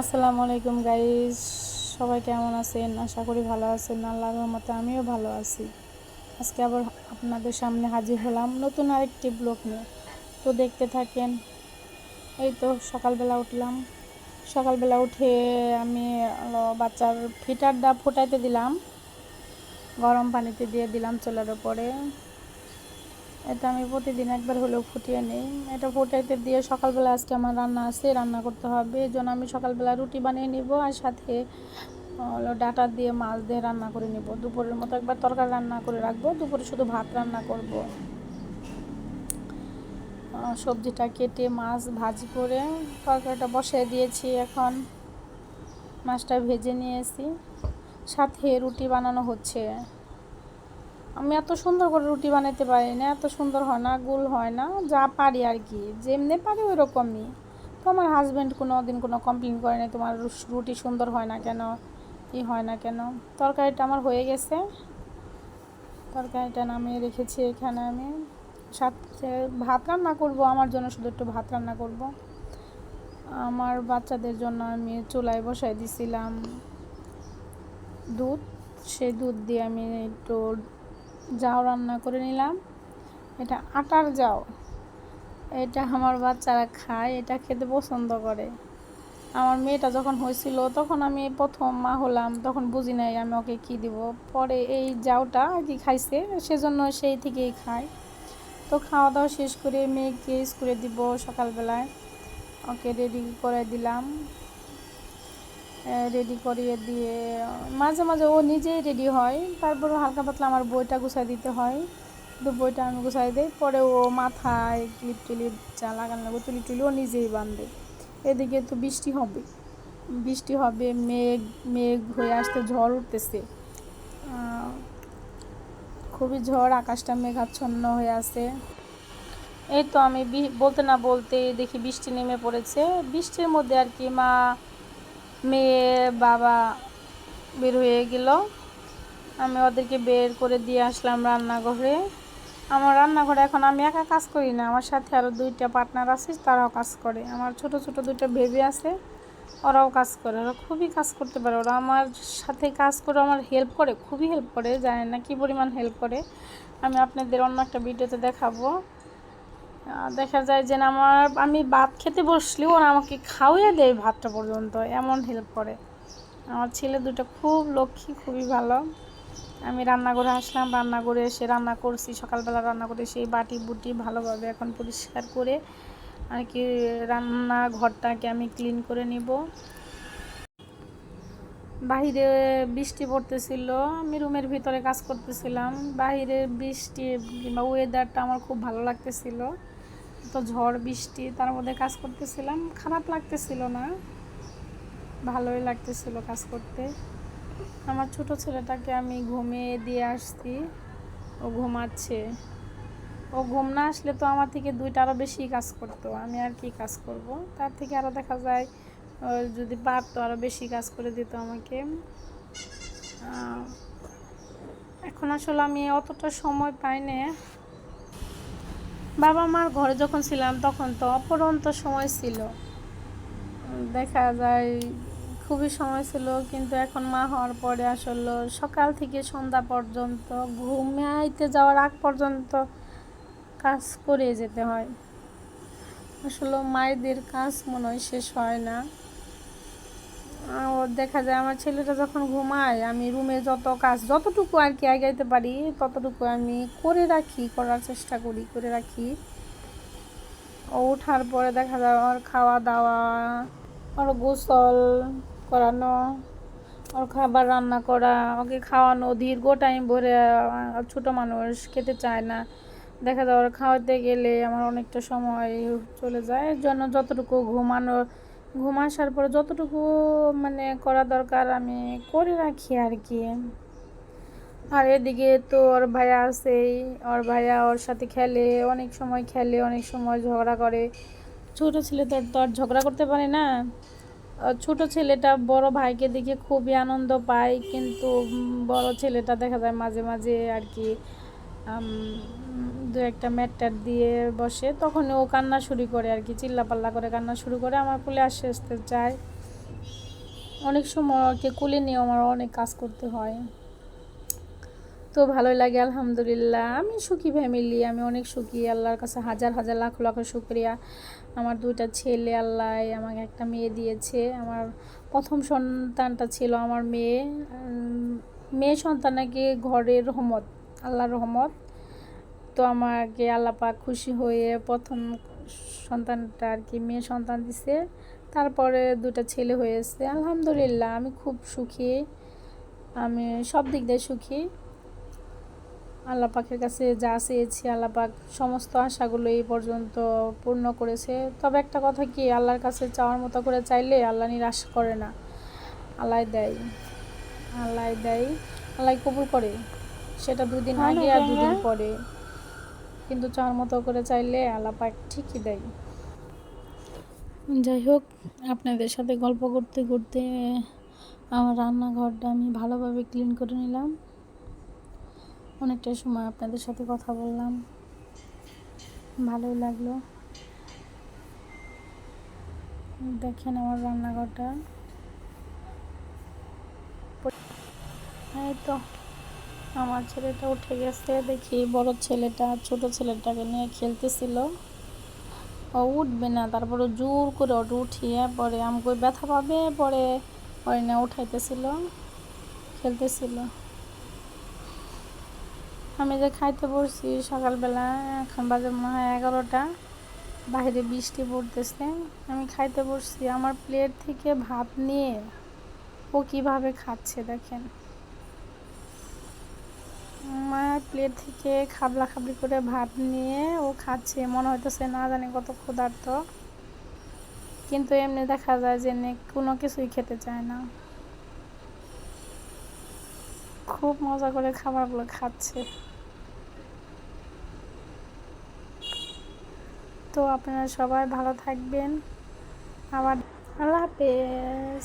আসসালামু আলাইকুম গাইস, সবাই কেমন আছেন? আশা করি ভালো আছেন। আল্লাহর রহমতে আমিও ভালো আছি। আজকে আবার আপনাদের সামনে হাজির হলাম নতুন আরেকটি ব্লগ নিয়ে। তো দেখতে থাকেন। এই তো সকালবেলা উঠলাম। সকালবেলা উঠে আমি বাচ্চার ফিটারটা ফোটাইতে দিলাম, গরম পানিতে দিয়ে দিলাম চুলার উপরে। এটা আমি প্রতিদিন একবার হলেও ফুটিয়ে নিই। এটা ফুটাইতে দিয়ে সকালবেলা আজকে আমার রান্না আছে, রান্না করতে হবে। এই জন্য আমি সকালবেলা রুটি বানিয়ে নিব, আর সাথে হলো ডাটা দিয়ে মাছ দিয়ে রান্না করে নিব। দুপুরের মতো একবার তরকারি রান্না করে রাখবো, দুপুরে শুধু ভাত রান্না করব। সবজিটা কেটে মাছ ভাজি করে তরকারিটা বসিয়ে দিয়েছি। এখন মাছটা ভেজে নিয়েছি, সাথে রুটি বানানো হচ্ছে। আমি এত সুন্দর করে রুটি বানাতে পারি না, এত সুন্দর হয় না, গোল হয় না, যা পারি আর কি, যেমনি পারি ওই রকমই। তো আমার হাজব্যান্ড কোনো দিন কোনো কমপ্লেন করে না, তোমার রুটি সুন্দর হয় না কেন, হয় না কেন। তরকারিটা আমার হয়ে গেছে, তরকারিটা নামিয়ে রেখেছি এখানে। আমি সাথে ভাত রান্না করব, আমার জন্য শুধু একটু ভাত রান্না করব। আমার বাচ্চাদের জন্য আমি চুলায় বসাই দিছিলাম দুধ, সেই দুধ দিয়ে আমি একটু জাউ রান্না করে নিলাম। এটা আটার জাউ, এটা আমার বাচ্চারা খায়, এটা খেতে পছন্দ করে। আমার মেয়েটা যখন হয়েছিল তখন আমি প্রথম মা হলাম, তখন বুঝি নাই আমি ওকে কী দিব। পরে এই জাউটা আর কি খাইছে, সেজন্য সেই থেকেই খায়। তো খাওয়া দাওয়া শেষ করে মেয়েকে স্কুলে দিব সকালবেলায়, ওকে রেডি করে দিলাম। রেডি করিয়ে দিয়ে মাঝে মাঝে ও নিজেই রেডি হয়, তারপরে হালকা পাতলা আমার বইটা গুছাই দিতে হয়। তো বইটা আমি গুছাই দিই, পরে ও মাথায় ক্লিপ টিলিপ যা লাগানো লাগবে তুলি টুলি ও নিজেই বাঁধে। এদিকে তো বৃষ্টি হবে, বৃষ্টি হবে, মেঘ মেঘ হয়ে আসতে, ঝড় উঠতেছে। খুবই ঝড়, আকাশটা মেঘাচ্ছন্ন হয়ে আছে। এই তো আমি বলতে না বলতে দেখি বৃষ্টি নেমে পড়েছে। বৃষ্টির মধ্যে আর কি মা মেয়ে বাবা বের হয়ে গেল, আমি ওদেরকে বের করে দিয়ে আসলাম রান্নাঘরে। আমার রান্নাঘরে এখন আমি একা কাজ করি না, আমার সাথে আরও দুইটা পার্টনার আছে, তারাও কাজ করে। আমার ছোট ছোট দুইটা বেবি আছে, ওরাও কাজ করে, ওরা খুবই কাজ করতে পারে। ওরা আমার সাথে কাজ করে, আমার হেল্প করে, খুবই হেল্প করে, জানেন না কী পরিমাণ হেল্প করে। আমি আপনাদের অন্য একটা ভিডিওতে দেখাবো। দেখা যায় যে আমি ভাত খেতে বসলেও ওরা আমাকে খাওয়াইয়ে দেয় ভাতটা পর্যন্ত, এমন হেল্প করে। আমার ছেলে দুটো খুব লক্ষ্মী, খুবই ভালো। আমি রান্নাঘরে আসলাম, রান্নাঘরে এসে রান্না করছি, সকালবেলা রান্না করে সেই বাটি বুটি ভালোভাবে এখন পরিষ্কার করে আর কি রান্নাঘরটাকে আমি ক্লিন করে নিব। বাহিরে বৃষ্টি পড়তেছিল, আমি রুমের ভিতরে কাজ করতেছিলাম। বাহিরে বৃষ্টি কিংবা ওয়েদারটা আমার খুব ভালো লাগতেছিল, তো ঝড় বৃষ্টি তার মধ্যে কাজ করতেছিলাম, খারাপ লাগতেছিল না, ভালোই লাগতেছিল কাজ করতে। আমার ছোট ছেলেটাকে আমি ঘুমিয়ে দিয়ে আসছি, ও ঘুমাচ্ছে। ও ঘুম না আসলে তো আমার থেকে দুইটা আরও বেশি কাজ করতো, আমি আর কি কাজ করব, তার থেকে আরও দেখা যায় যদি পারতো আরও বেশি কাজ করে দিত আমাকে। এখন আসলে আমি অতটা সময় পাই না। বাবা মার ঘরে যখন ছিলাম তখন তো অপরন্ত সময় ছিল, দেখা যায় খুবই সময় ছিল। কিন্তু এখন মা হওয়ার পরে আসলে সকাল থেকে সন্ধ্যা পর্যন্ত, ঘুমাইতে যাওয়ার আগ পর্যন্ত কাজ করে যেতে হয়। আসলে মায়েদের কাজ মনে হয় শেষ হয় না। দেখা যায় আমার ছেলেটা যখন ঘুমায়, আমি রুমে যত কাজ যতটুকু আর কি আগাইতে পারি ততটুকু আমি করে রাখি, করার চেষ্টা করি, করে রাখি। ও ওঠার পরে দেখা যায় ওর খাওয়া দাওয়া, ওর গোসল করানো, ওর খাবার রান্না করা, ওকে খাওয়ানো, দীর্ঘ টাইম ভরে। ছোটো মানুষ খেতে চায় না, দেখা যায় ওর খাওয়াতে গেলে আমার অনেকটা সময় চলে যায়। এর জন্য যতটুকু ঘুম আসার পরে যতটুকু মানে করা দরকার আমি করে রাখি আর কি। আর এদিকে তো ওর ভাইয়া আছেই, ওর ভাইয়া ওর সাথে খেলে, অনেক সময় খেলে, অনেক সময় ঝগড়া করে। ছোটো ছেলে তো আর ঝগড়া করতে পারে না। ছোট ছেলেটা বড় ভাইকে দেখে খুবই আনন্দ পায়, কিন্তু বড় ছেলেটা দেখা যায় মাঝে মাঝে আর কি দু একটা ম্যাট্টার দিয়ে বসে, তখন ও কান্না শুরু করে আর কি, চিল্লাপাল্লা করে কান্না শুরু করে, আমার কোলে আসতে আসতে চায়। অনেক সময় ওকে কোলে নিয়ে আমার অনেক কাজ করতে হয়। তো ভালোই লাগে আলহামদুলিল্লাহ। আমি সুখী ফ্যামিলি, আমি অনেক সুখী। আল্লাহর কাছে হাজার হাজার লাখ লাখ শুকরিয়া। আমার 2টা ছেলে, আল্লাহ আমাকে একটা মেয়ে দিয়েছে। আমার প্রথম সন্তানটা ছিল আমার মেয়ে। মেয়ে সন্তান নাকি ঘরের রহমত, আল্লাহর রহমত। তো আমাকে আল্লাহ পাক খুশি হয়ে প্রথম সন্তানটা আর কি মেয়ে সন্তান দিছে। তারপরে 2টা ছেলে হয়েছে। আলহামদুলিল্লাহ আমি খুব সুখী, আমি সব দিক দিয়ে সুখী। আল্লাহ পাকের কাছে যা চেয়েছি আল্লাহ পাক সমস্ত আশাগুলো এই পর্যন্ত পূর্ণ করেছে। তবে একটা কথা কি, আল্লাহর কাছে চাওয়ার মতো করে চাইলে আল্লাহ নিরাশ করে না। আল্লাহ দেয়, আল্লাহ দেয়, আল্লাহ কবুল করে। সেটা 2 দিন আগে আর 2 দিন পরে, কিন্তু চাওয়ার মতো করে চাইলে আল্লাহ পাক ঠিকই দেয়। যাই হোক, আপনাদের সাথে গল্প করতে করতে আমার রান্নাঘরটা আমি ভালোভাবে ক্লিন করে নিলাম। অনেকটা সময় আপনাদের সাথে কথা বললাম, ভালোই লাগলো। দেখেন আমার রান্নাঘরটা। এই তো আমার ছেলেটা উঠে গেছে, দেখি বড় ছেলেটা ছোট ছেলেটাকে নিয়ে খেলতেছিল। ও উঠবে না, তারপরে জোর করে ওটা উঠিয়ে পরে আমাকে ব্যথা পাবে, পরে পরে না উঠাইতেছিল, খেলতেছিল। আমি যে খাইতে বসছি সকালবেলা, এখন বাজে মনে হয় 11টা, বাইরে বৃষ্টি পড়তেছে। আমি খাইতে বসছি, আমার প্লেট থেকে ভাত নিয়ে ও কিভাবে খাচ্ছে দেখেন। আমার প্লেট থেকে খাবলা খাবলি করে ভাত নিয়ে ও খাচ্ছে, মনে হইতেছে না জানি কত ক্ষুধার্ত। কিন্তু এমনি দেখা যায় যে কোনো কিছুই খেতে চায় না, খুব মজা করে খাবারগুলো খাচ্ছে। তো আপনারা সবাই ভালো থাকবেন, আবার আল্লাহ হাফেজ।